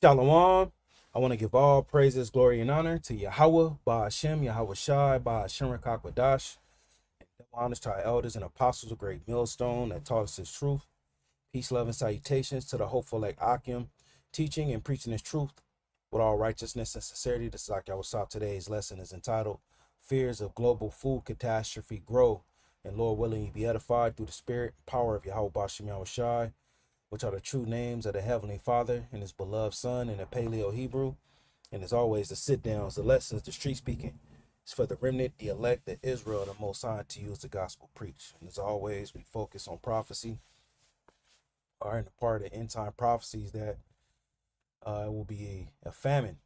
Shalom. I want to give all praises, glory, and honor to Yahweh, Ba'ashem, Yahweh Shai, Ba'ashem Rakakwadash. Honors to our elders and apostles, a great millstone that taught us his truth. Peace, love, and salutations to the hopeful like Akim, teaching and preaching his truth with all righteousness and sincerity. This is like I was taught. Today's lesson is entitled Fears of Global Food Catastrophe Grow, and Lord willing, you be edified through the spirit and power of Yahweh Ba'ashem Yahweh Shai, which are the true names of the Heavenly Father and his beloved Son in the Paleo Hebrew. And as always, the sit downs, the lessons, the street speaking. It's for the remnant, the elect, the Israel, the Most High, to use the gospel preach. And as always, we focus on prophecy, or in the part of the end time prophecies that will be a famine.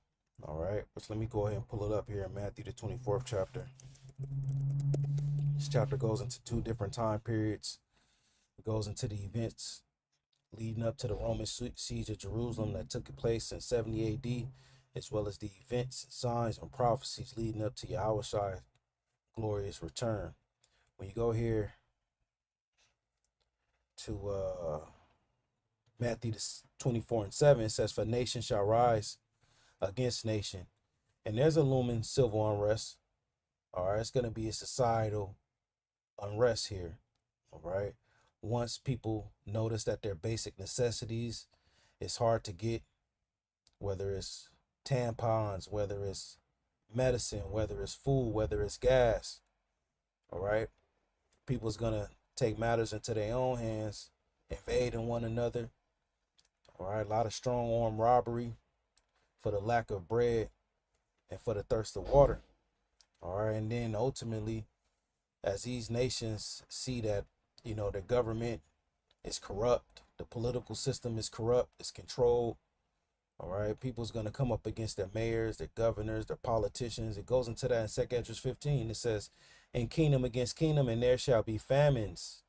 All right, which let me go ahead and pull it up here in Matthew, the 24th chapter. This chapter goes into two different time periods. It goes into the events leading up to the Roman siege of Jerusalem that took place in 70 AD, as well as the events, signs, and prophecies leading up to Yahweh's glorious return. When you go here to Matthew 24:7, it says, "For nation shall rise against nation," and there's a looming civil unrest. All right, it's going to be a societal unrest here. All right. Once people notice that their basic necessities is hard to get, whether it's tampons, whether it's medicine, whether it's food, whether it's gas, all right, people's gonna take matters into their own hands, invading one another, all right, a lot of strong arm robbery for the lack of bread and for the thirst of water, all right, and then ultimately, as these nations see that the government is corrupt, the political system is corrupt, it's controlled. All right, people's gonna come up against their mayors, their governors, their politicians. It goes into that in 2 Esdras 15. It says, "In kingdom against kingdom, and there shall be famines,"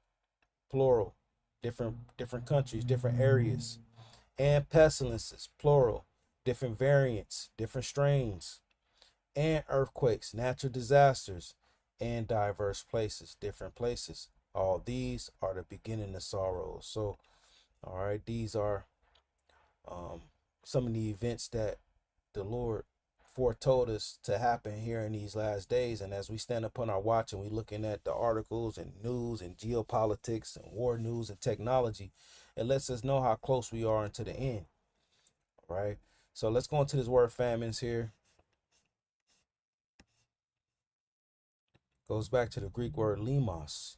plural, different countries, different areas, and pestilences, plural, different variants, different strains, and earthquakes, natural disasters, and diverse places, different places. All these are the beginning of sorrows. So, all right, these are some of the events that the Lord foretold us to happen here in these last days. And as we stand upon our watch and we looking at the articles and news and geopolitics and war news and technology, it lets us know how close we are into the end. All right. So let's go into this word famines here. Goes back to the Greek word limos.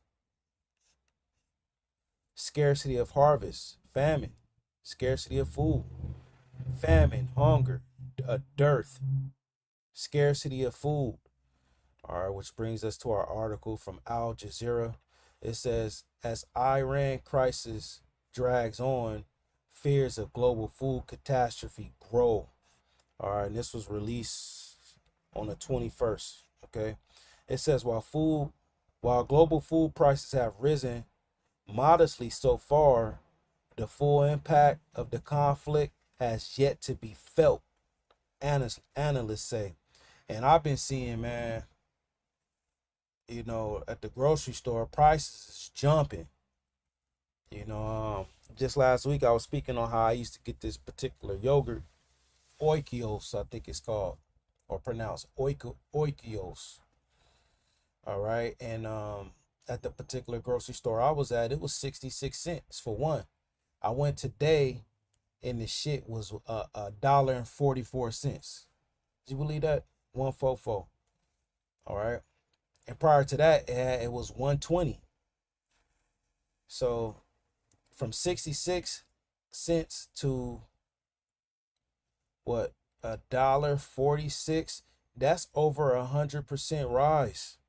Scarcity of harvest, famine, scarcity of food, famine, hunger, a dearth, scarcity of food. All right, which brings us to our article from Al Jazeera. It says, as Iran crisis drags on, fears of global food catastrophe grow. All right, and this was released on the 21st. Okay, it says, while global food prices have risen modestly so far, the full impact of the conflict has yet to be felt, analysts say. And I've been seeing, man, at the grocery store, prices is jumping. Just last week I was speaking on how I used to get this particular yogurt, Oikios, I think it's called, or pronounced Oikios. All right, and at the particular grocery store I was at, it was 66 cents for one. I went today and the shit was $1.44. Did you believe that? 144. All right. And prior to that, it was 120. So from 66 cents to what, $1.46, that's over 100% rise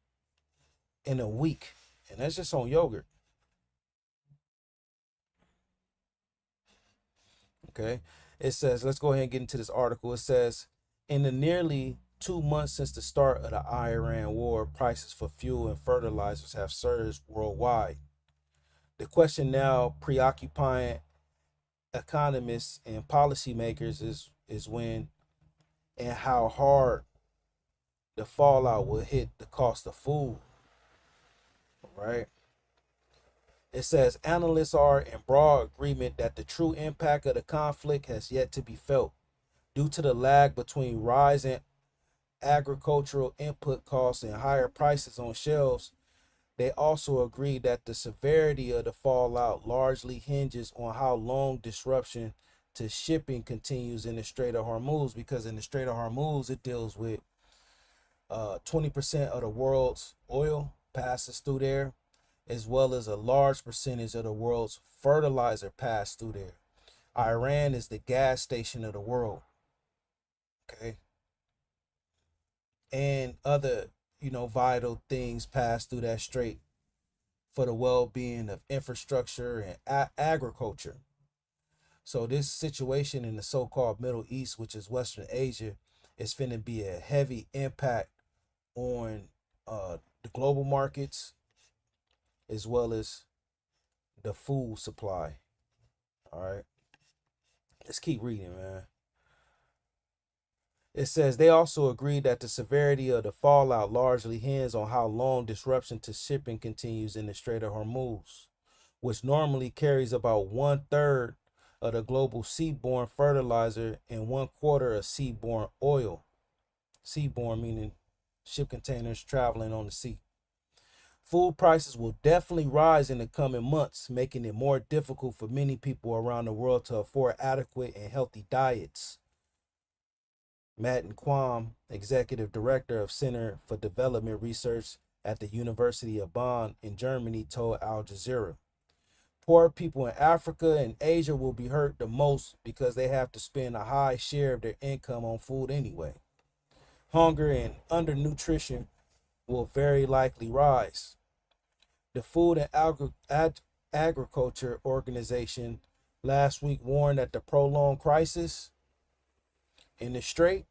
in a week. And that's just on yogurt. Okay. It says, let's go ahead and get into this article. It says, in the nearly 2 months since the start of the Iran war, prices for fuel and fertilizers have surged worldwide. The question now preoccupying economists and policymakers is when and how hard the fallout will hit the cost of food. All right. It says analysts are in broad agreement that the true impact of the conflict has yet to be felt. Due to the lag between rising agricultural input costs and higher prices on shelves, they also agree that the severity of the fallout largely hinges on how long disruption to shipping continues in the Strait of Hormuz, because in the Strait of Hormuz, it deals with 20% of the world's oil passes through there, as well as a large percentage of the world's fertilizer pass through there. Iran is the gas station of the world, okay? And other, vital things pass through that strait for the well-being of infrastructure and agriculture. So this situation in the so-called Middle East, which is Western Asia, is finna be a heavy impact on the global markets as well as the food supply. All right, let's keep reading, man. It says they also agree that the severity of the fallout largely hinges on how long disruption to shipping continues in the Strait of Hormuz, which normally carries about 1/3 of the global seaborne fertilizer and 1/4 of seaborne oil. Seaborne meaning ship containers traveling on the sea. Food prices will definitely rise in the coming months, making it more difficult for many people around the world to afford adequate and healthy diets. Matt Quam, executive director of Center for Development Research at the University of Bonn in Germany, told Al Jazeera. Poor people in Africa and Asia will be hurt the most because they have to spend a high share of their income on food anyway. Hunger and undernutrition will very likely rise. The Food and Agriculture Organization last week warned that the prolonged crisis in the Strait,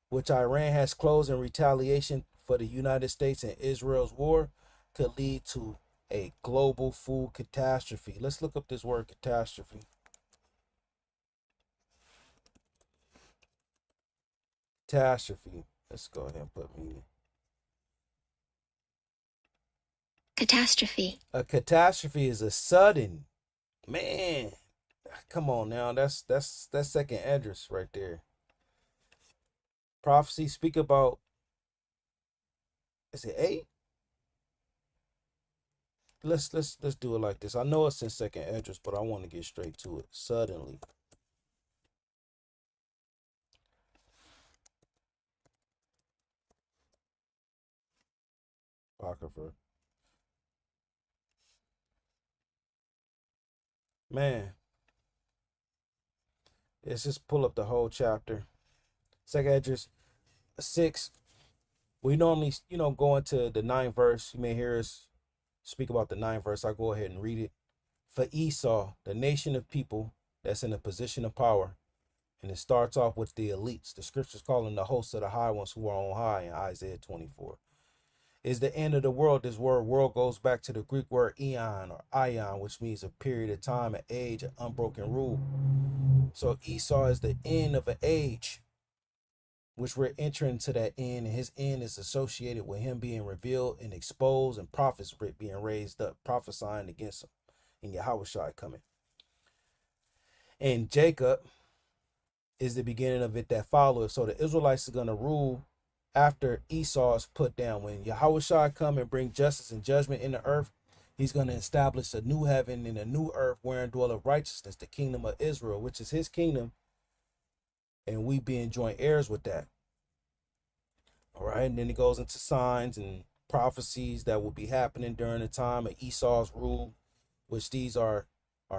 which Iran has closed in retaliation for the United States and Israel's war, could lead to a global food catastrophe. Let's look up this word catastrophe. Catastrophe. Let's go ahead and put meaning. Catastrophe. A catastrophe is a sudden, man. Come on now, that's second address right there. Prophecy speak about, is it 8? Let's do it like this. I know it's in second address, but I want to get straight to it. Suddenly. Apocrypha. Man, let's just pull up the whole chapter. Second address 6. We normally, go into the 9th verse. You may hear us speak about the 9th verse. I'll go ahead and read it. For Esau, the nation of people that's in a position of power. And it starts off with the elites. The scriptures calling the hosts of the high ones who are on high in Isaiah 24. Is the end of the world. This word world goes back to the Greek word eon or ion, which means a period of time, an age, an unbroken rule. So Esau is the end of an age, which we're entering to that end, and his end is associated with him being revealed and exposed and prophets being raised up, prophesying against him, and Yahushua coming. And Jacob is the beginning of it that follows. So the Israelites are going to rule after Esau is put down. When Yahushua come and bring justice and judgment in the earth, he's going to establish a new heaven and a new earth wherein dwelleth righteousness, the kingdom of Israel, which is his kingdom, and we being joint heirs with that. All right, and then it goes into signs and prophecies that will be happening during the time of Esau's rule, which these are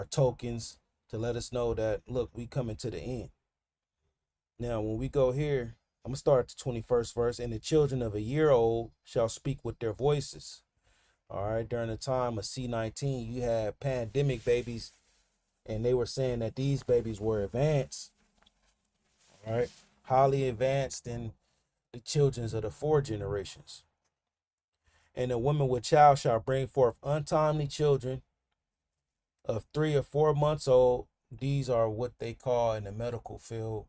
tokens to let us know that, look, we coming to the end. Now, when we go here, I'm going to start at the 21st verse. And the children of a year old shall speak with their voices. All right. During the time of C19, you had pandemic babies, and they were saying that these babies were advanced. All right. Highly advanced in the children's of the 4 generations. And a woman with child shall bring forth untimely children of 3 or 4 months old. These are what they call in the medical field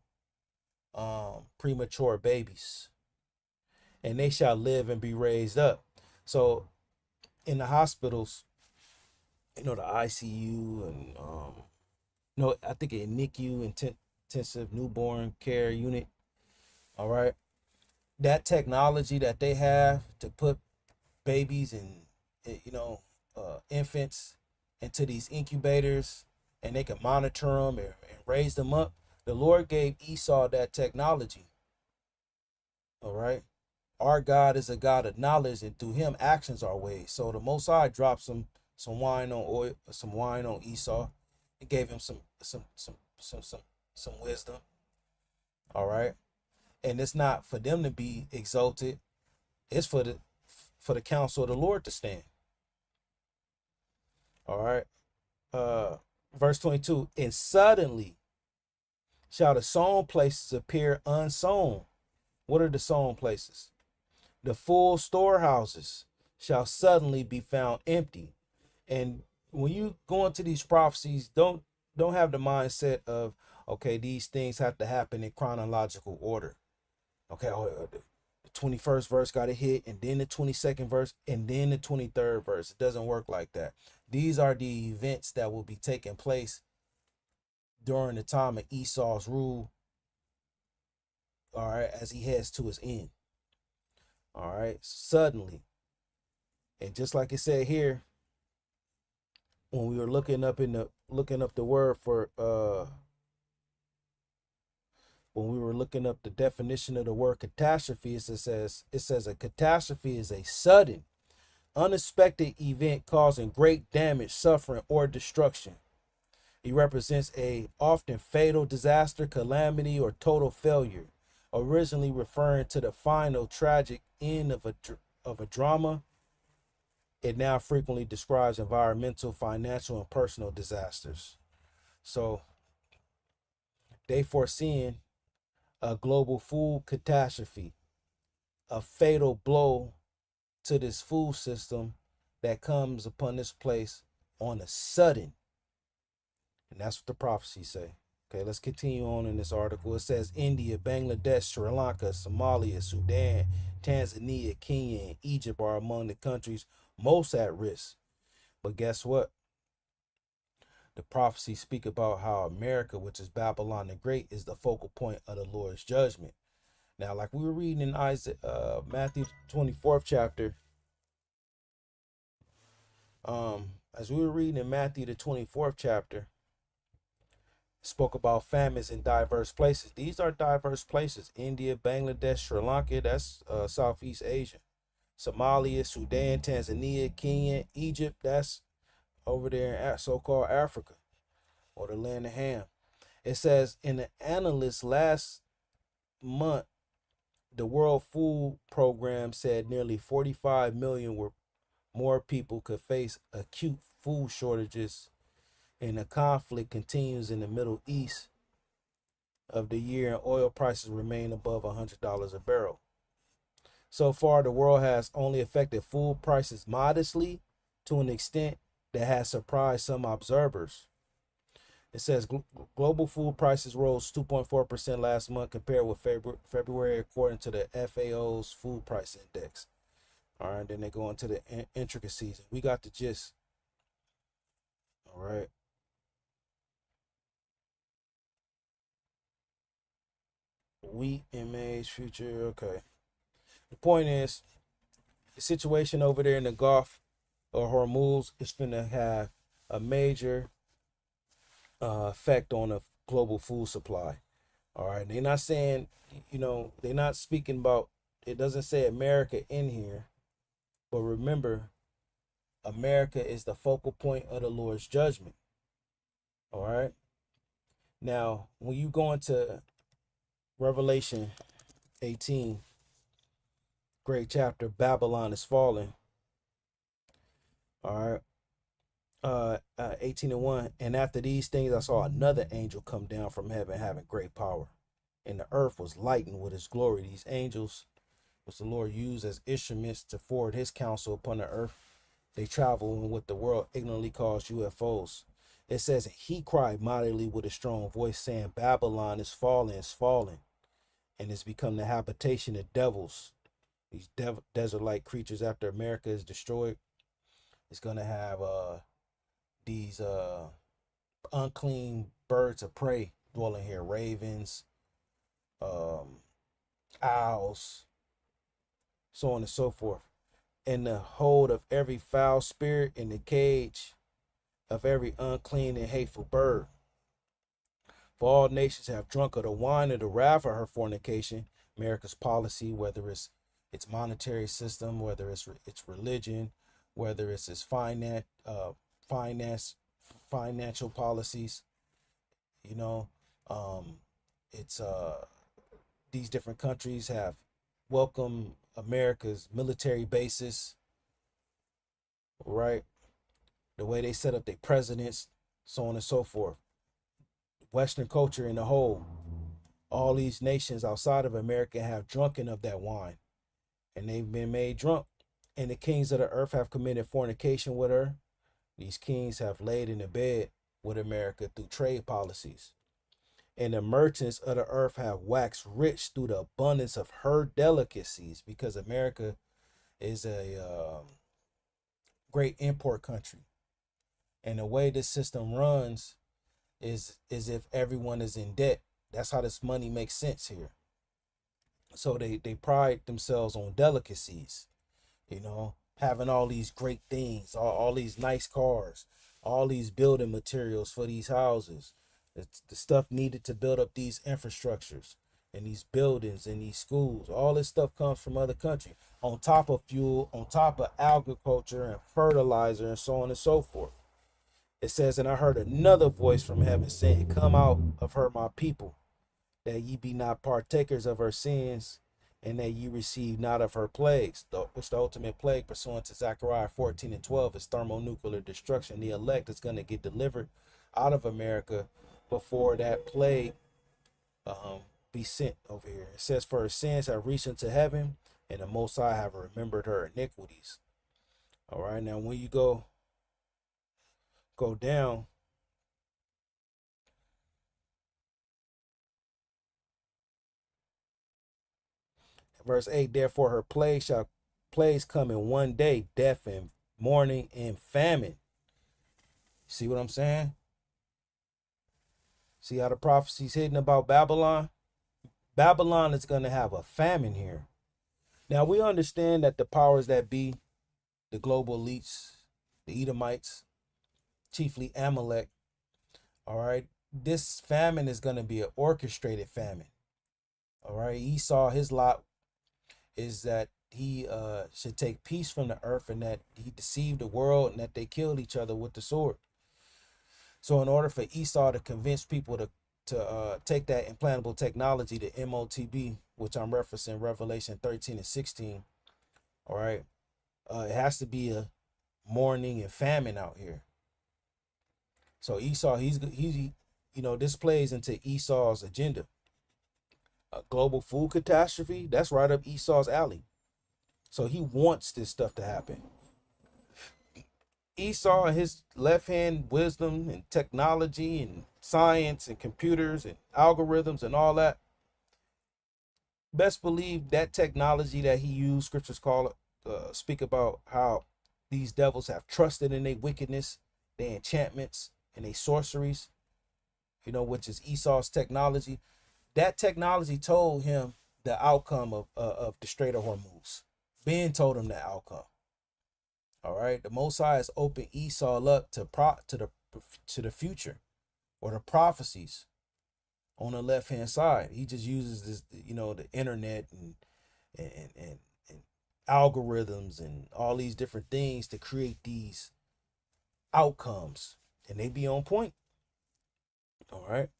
premature babies, and they shall live and be raised up. So in the hospitals, the ICU and no, I think in NICU intensive newborn care unit. All right. That technology that they have to put babies and infants into these incubators, and they can monitor them and raise them up. The Lord gave Esau that technology. All right. Our God is a God of knowledge, and through him actions are ways. So the Most High dropped some wine on oil, some wine on Esau. It gave him some wisdom. All right. And it's not for them to be exalted. It's for the counsel of the Lord to stand. All right. Verse 22. And suddenly shall the sown places appear unsown. What are the sown places? The full storehouses shall suddenly be found empty. And when you go into these prophecies, don't have the mindset of, okay, these things have to happen in chronological order. Okay, the 21st verse got to hit, and then the 22nd verse, and then the 23rd verse. It doesn't work like that. These are the events that will be taking place during the time of Esau's rule, all right, as he heads to his end. All right, suddenly. And just like it said here, when we were looking up the word for when we were looking up the definition of the word catastrophe, it says a catastrophe is a sudden, unexpected event causing great damage, suffering, or destruction. It represents a often fatal disaster, calamity, or total failure, originally referring to the final tragic end of a drama. It now frequently describes environmental, financial, and personal disasters. So they foreseeing a global food catastrophe, a fatal blow to this food system that comes upon this place on a sudden. And that's what the prophecies say. Okay, let's continue on in this article. It says India, Bangladesh, Sri Lanka, Somalia, Sudan, Tanzania, Kenya, and Egypt are among the countries most at risk. But guess what? The prophecies speak about how America, which is Babylon the Great, is the focal point of the Lord's judgment. Now, like we were reading in Matthew 24th chapter, as we were reading in Matthew the 24th chapter, spoke about famines in diverse places. These are diverse places. India, Bangladesh, Sri Lanka, that's Southeast Asia. Somalia, Sudan, Tanzania, Kenya, Egypt, that's over there in so-called Africa, or the land of Ham. It says in the analyst last month, the World Food Program said nearly 45 million more people could face acute food shortages, and the conflict continues in the Middle East of the year, and oil prices remain above $100 a barrel. So far, the world has only affected food prices modestly, to an extent that has surprised some observers. It says global food prices rose 2.4% last month compared with February, according to the FAO's food price index. All right, then they go into the intricacies. We got the gist. All right. Wheat and maize future. Okay. The point is, the situation over there in the Gulf or Hormuz is going to have a major effect on the global food supply. All right. They're not saying, they're not speaking about, it doesn't say America in here. But remember, America is the focal point of the Lord's judgment. All right. Now, when you go into Revelation 18, great chapter, Babylon is falling. All right. 18:1. And after these things, I saw another angel come down from heaven, having great power. And the earth was lightened with his glory. These angels, which the Lord used as instruments to forward his counsel upon the earth, they travel in what the world ignorantly calls UFOs. It says, he cried mightily with a strong voice, saying, Babylon is falling, and it's become the habitation of devils. These desert-like creatures, after America is destroyed, it's going to have these unclean birds of prey, dwelling here ravens, um, owls, so on and so forth. In the hold of every foul spirit, in the cage of every unclean and hateful bird. For all nations have drunk of the wine of the wrath of her fornication. America's policy, whether it's its monetary system, whether it's its religion, whether it's its finance, financial policies, you know, um, it's these different countries have welcomed America's military bases, right? The way they set up their presidents, so on and so forth. Western culture in the whole, all these nations outside of America have drunken of that wine, and they've been made drunk. And the kings of the earth have committed fornication with her. These kings have laid in the bed with America through trade policies. And the merchants of the earth have waxed rich through the abundance of her delicacies, because America is a great import country. And the way this system runs is if everyone is in debt. That's how this money makes sense here. So they pride themselves on delicacies, having all these great things, all these nice cars, all these building materials for these houses. It's the stuff needed to build up these infrastructures and these buildings and these schools. All this stuff comes from other countries, on top of fuel, on top of agriculture and fertilizer and so on and so forth. It says, and I heard another voice from heaven saying, come out of her, my people, that ye be not partakers of her sins, and that ye receive not of her plagues, which the ultimate plague, pursuant to Zechariah 14 and 12, is thermonuclear destruction. The elect is going to get delivered out of America before that plague be sent over here. It says, for her sins have reached into heaven, and the Most High have remembered her iniquities. All right, now when you go down, verse 8, therefore her plagues come in one day, death and mourning and famine. See what I'm saying? See how the prophecy's hidden about Babylon? Babylon is going to have a famine here. Now we understand that the powers that be, the global elites, the Edomites, chiefly Amalek, all right, this famine is going to be an orchestrated famine. All right, Esau, his lot is that he should take peace from the earth, and that he deceived the world, and that they killed each other with the sword. So in order for Esau to convince people to take that implantable technology, the MOTB, which I'm referencing Revelation 13 and 16, all right, it has to be a mourning and famine out here. So Esau, he's this plays into Esau's agenda. A global food catastrophe, that's right up Esau's alley. So he wants this stuff to happen. Esau and his left hand wisdom and technology and science and computers and algorithms and all that, best believe that technology that he used, scriptures speak about how these devils have trusted in their wickedness, their enchantments and their sorceries, which is Esau's technology. That technology told him the outcome of the Strait of Hormuz. Ben told him that outcome. All right, the Most High has opened Esau up to the future, or the prophecies on the left hand side. He just uses this, the internet and algorithms and all these different things to create these outcomes, and they be on point. All right.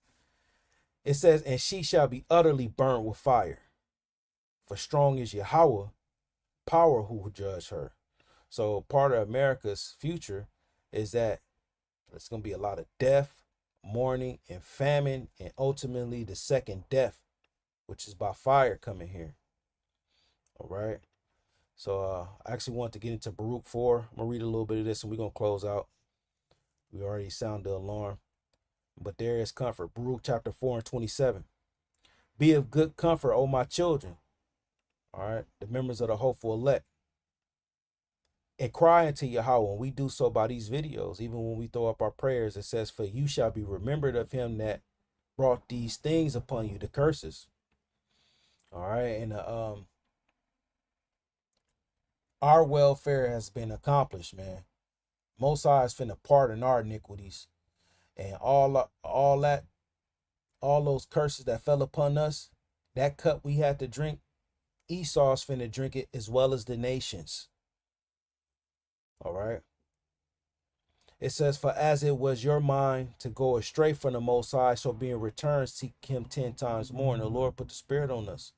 It says, and she shall be utterly burned with fire, for strong is Yahweh, power who will judge her. So part of America's future is that there's going to be a lot of death, mourning, and famine, and ultimately the second death, which is by fire, coming here. All right. So I actually want to get into Baruch 4. I'm going to read a little bit of this and we're going to close out. We already sounded the alarm. But there is comfort. Baruch chapter 4 and 27. Be of good comfort, O my children. All right. The members of the hopeful elect. And cry unto Yahweh. And we do so by these videos. Even when we throw up our prayers, it says, for you shall be remembered of him that brought these things upon you, the curses. All right, and our welfare has been accomplished, man. Most High is finna pardon our iniquities, and all those curses that fell upon us, that cup we had to drink, Esau's finna drink it as well as the nations. All right. It says, for as it was your mind to go astray from the Most High, so being returned, seek him 10 times more. And the Lord put the Spirit on us.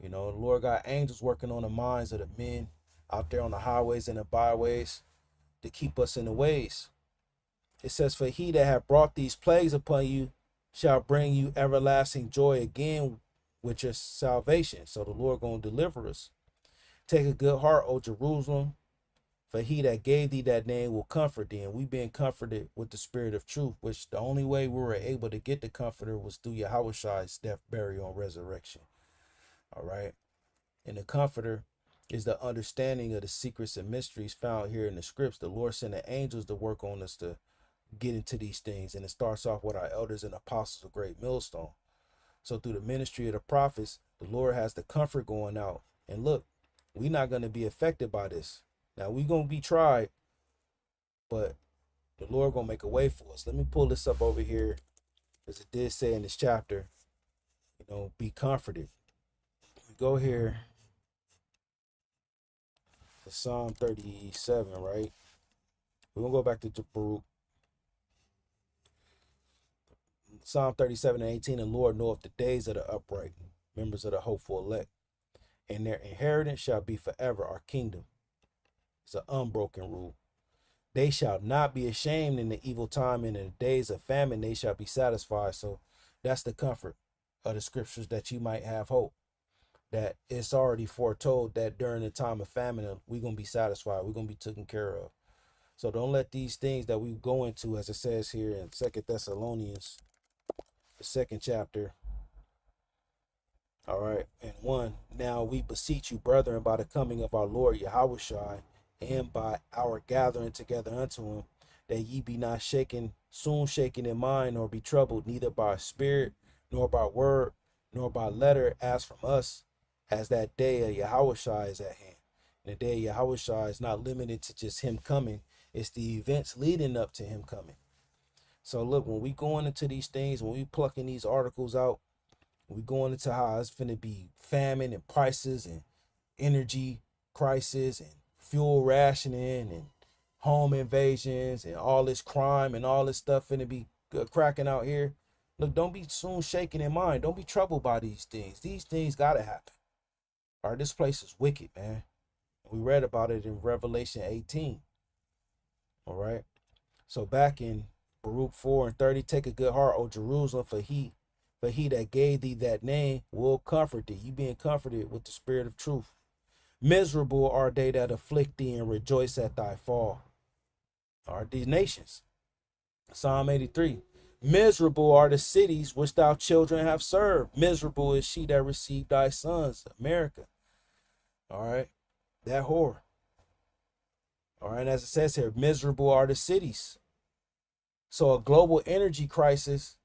You know, the Lord got angels working on the minds of the men out there on the highways and the byways to keep us in the ways. It says, for he that hath brought these plagues upon you shall bring you everlasting joy again with your salvation. So the Lord going to deliver us. Take a good heart, O Jerusalem, for he that gave thee that name will comfort thee. And we've been comforted with the Spirit of truth, which the only way we were able to get the comforter was through Yahweh's death, burial, and resurrection. All right. And the comforter is the understanding of the secrets and mysteries found here in the scripts. The Lord sent the angels to work on us to get into these things. And it starts off with our elders and apostles of great millstone. So through the ministry of the prophets, the Lord has the comfort going out. And look, we're not going to be affected by this. Now we're going to be tried, but the Lord going to make a way for us. Let me pull this up over here, as it did say in this chapter, you know, be comforted. We go here to Psalm 37, right? We're going to go back to Baruch. Psalm 37 and 18, the Lord knoweth the days of the upright, members of the hopeful elect, and their inheritance shall be forever our kingdom. It's an unbroken rule. They shall not be ashamed in the evil time, and in the days of famine they shall be satisfied. So that's the comfort of the scriptures, that you might have hope, that it's already foretold that during the time of famine we're going to be satisfied, we're going to be taken care of. So don't let these things that we go into, as it says here in 2 Thessalonians, the 2nd chapter, all right, and 1, now we beseech you, brethren, by the coming of our Lord Yahushua, and by our gathering together unto him, that ye be not soon shaken in mind, nor be troubled, neither by spirit, nor by word, nor by letter, as from us, as that day of Yahushua is at hand. And the day of Yahushua is not limited to just him coming, it's the events leading up to him coming. So look, when we going into these things, when we plucking these articles out, we going into how it's finna be famine and prices and energy crisis and fuel rationing and home invasions and all this crime and all this stuff finna be cracking out here. Look, don't be soon shaken in mind. Don't be troubled by these things. These things gotta happen. All right, this place is wicked, man. We read about it in Revelation 18. All right. So back in Baruch 4 and 30, take a good heart, O Jerusalem, for he that gave thee that name will comfort thee. You being comforted with the Spirit of truth. Miserable are they that afflict thee and rejoice at thy fall. Are these nations? Psalm 83. Miserable are the cities which thy children have served. Miserable is she that received thy sons. America. All right. That whore. All right. As it says here, miserable are the cities. So a global energy crisis.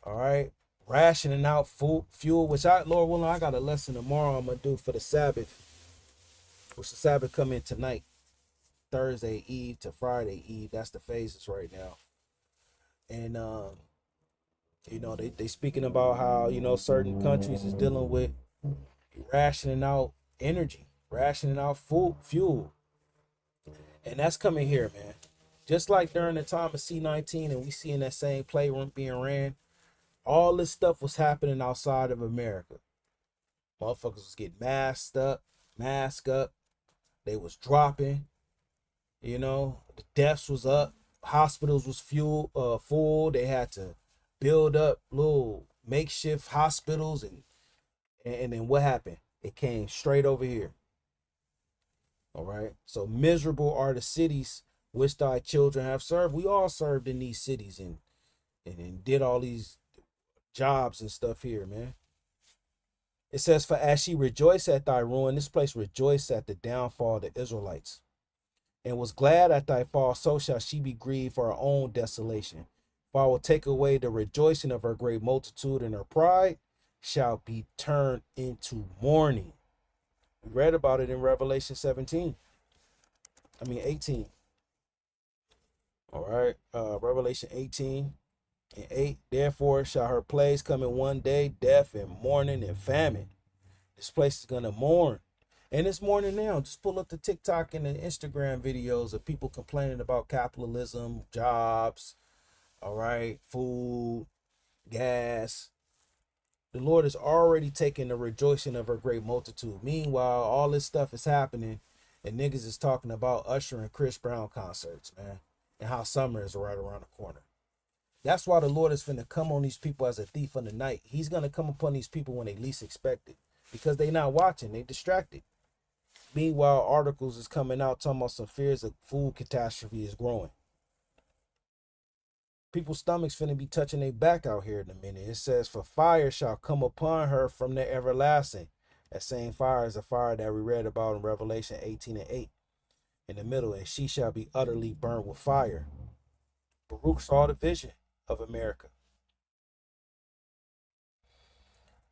All right. Rationing out fuel, which Lord willing, I got a lesson tomorrow I'm going to do for the Sabbath. Which the Sabbath come in tonight. Thursday Eve to Friday Eve. That's the phases right now. And, you know, they speaking about how, you know, certain countries is dealing with rationing out energy, rationing out fuel. And that's coming here, man. Just like during the time of C-19 and we seeing that same play being ran, all this stuff was happening outside of America. Motherfuckers was getting masked up. They was dropping. You know, the deaths was up. Hospitals was full. They had to build up little makeshift hospitals. And then what happened? It came straight over here. All right. So miserable are the cities which thy children have served. We all served in these cities and did all these jobs and stuff here, man. It says, for as she rejoiced at thy ruin, this place rejoiced at the downfall of the Israelites, and was glad at thy fall, so shall she be grieved for her own desolation. For I will take away the rejoicing of her great multitude, and her pride shall be turned into mourning. We read about it in Revelation 18. All right. Revelation 18:8. Therefore shall her plagues come in one day, death and mourning and famine. This place is gonna mourn. And it's mourning now. Just pull up the TikTok and the Instagram videos of people complaining about capitalism, jobs, all right, food, gas. The Lord is already taking the rejoicing of her great multitude. Meanwhile, all this stuff is happening, and niggas is talking about Usher and Chris Brown concerts, man, and how summer is right around the corner. That's why the Lord is finna come on these people as a thief in the night. He's gonna come upon these people when they least expect it, because they not watching, they distracted. Meanwhile, articles is coming out talking about some fears of food catastrophe is growing. People's stomachs finna be touching their back out here in a minute. It says, for fire shall come upon her from the everlasting. That same fire is a fire that we read about in Revelation 18:8 in the middle. And she shall be utterly burned with fire. Baruch saw the vision of America.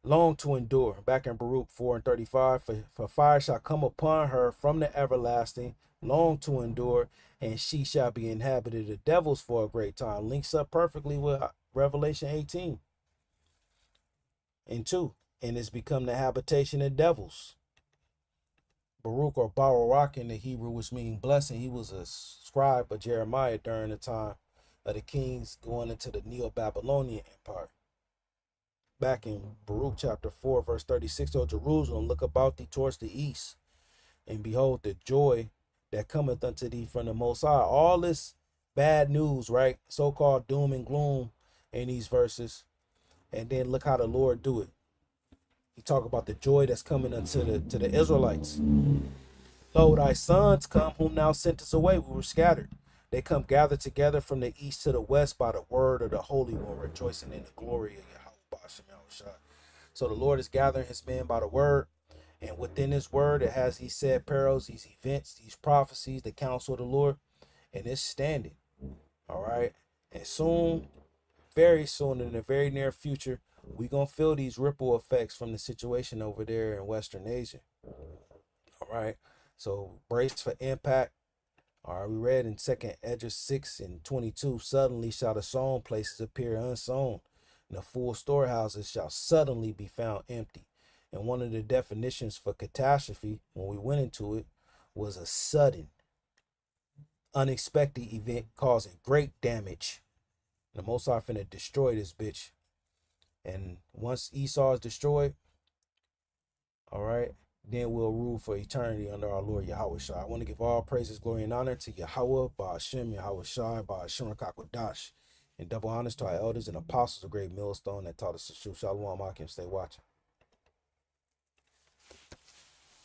Long to endure. Back in Baruch 4:35, for fire shall come upon her from the everlasting, long to endure, and she shall be inhabited of devils for a great time. Links up perfectly with Revelation 18:2, and it's become the habitation of devils. Baruch, or Baruch in the Hebrew, which means blessing, he was a scribe of Jeremiah during the time of the kings going into the Neo-Babylonian Empire. Back in Baruch chapter 4, verse 36, O Jerusalem, look about thee towards the east, and behold the joy that cometh unto thee from the Most High. All this bad news, right? So-called doom and gloom in these verses. And then look how the Lord do it. He talk about the joy that's coming unto the Israelites. Lo, thy sons come, whom thou sentest away. We were scattered. They come gathered together from the east to the west by the word of the Holy One, rejoicing in the glory of Yahweh. So the Lord is gathering his men by the word, and within his word it has these said perils, these events, these prophecies, the counsel of the Lord, and it's standing. All right. And soon, very soon, in the very near future, we're gonna feel these ripple effects from the situation over there in Western Asia. All right. So brace for impact. All right, we read in 2nd Esdras 6:22, suddenly shall the sown places appear unsown, and the full storehouses shall suddenly be found empty. And one of the definitions for catastrophe, when we went into it, was a sudden, unexpected event causing great damage. The Most High finna destroy this bitch. And once Esau is destroyed, all right, then we'll rule for eternity under our Lord Yahweh Shai. I want to give all praises, glory, and honor to Yahweh, Ba'ashem, Yahweh Shai, Ba'ashem, Kakwadash, and double honors to our elders and apostles, a great millstone that taught us the truth. Shalom, Akim, stay watching.